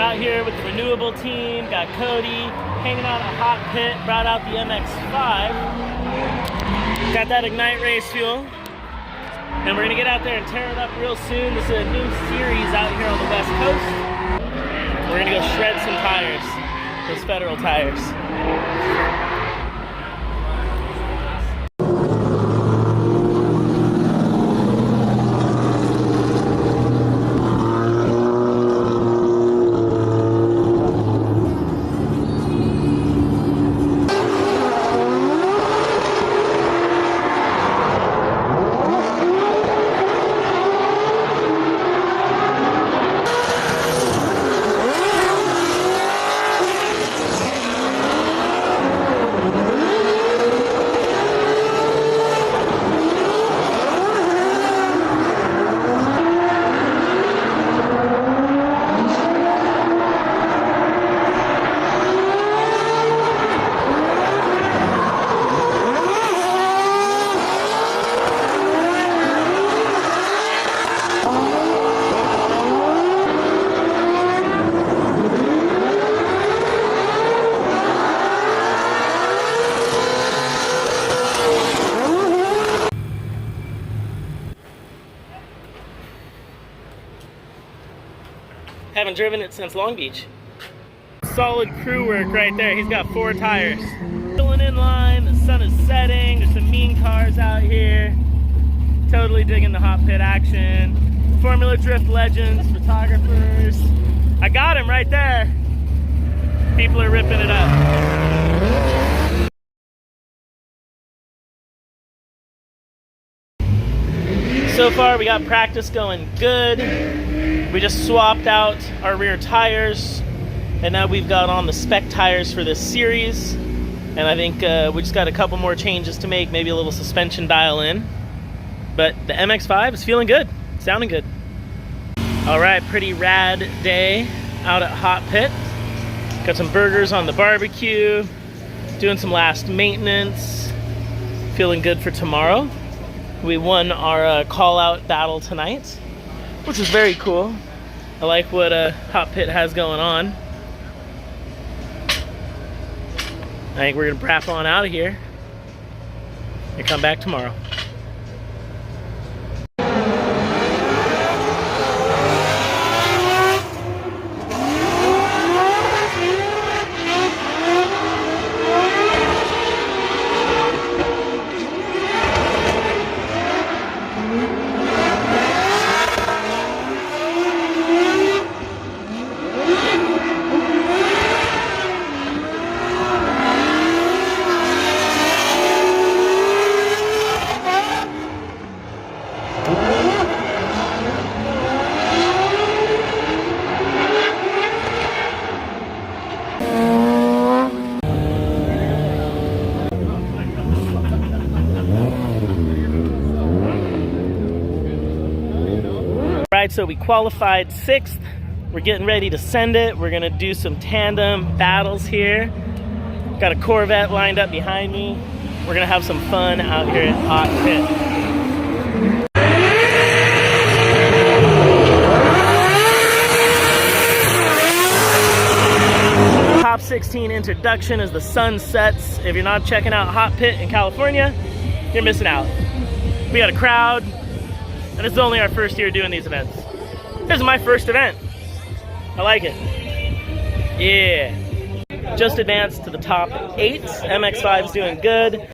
out here with the renewable team. Got Cody hanging out at Hotpit. Brought out the MX5. Got that Ignite race fuel. And we're gonna get out there and tear it up real soon. This is a new series out here on the West Coast. We're gonna go shred some tires, those Federal tires. Haven't driven it since Long Beach. Solid crew work right there. He's got 4 tires. Pulling in line, the sun is setting. There's some mean cars out here. Totally digging the hot pit action. Formula Drift legends, photographers. I got him right there. People are ripping it up. So far we got practice going good. We just swapped out our rear tires, and now we've got on the spec tires for this series. And I think we just got a couple more changes to make, maybe a little suspension dial in. But the MX5 is feeling good, sounding good. All right, pretty rad day out at Hotpit. Got some burgers on the barbecue, doing some last maintenance, feeling good for tomorrow. We won our call-out battle tonight, which is very cool. I like what Hotpit has going on. I think we're gonna brap on out of here and come back tomorrow. Right, so we qualified 6th. We're getting ready to send it. We're gonna do some tandem battles here. Got a Corvette lined up behind me. We're gonna have some fun out here at Hotpit. Top 16 introduction as the sun sets. If you're not checking out Hotpit in California, you're missing out. We got a crowd. And it's only our first year doing these events. This is my first event. I like it. Yeah. Just advanced to the top 8. MX5's doing good.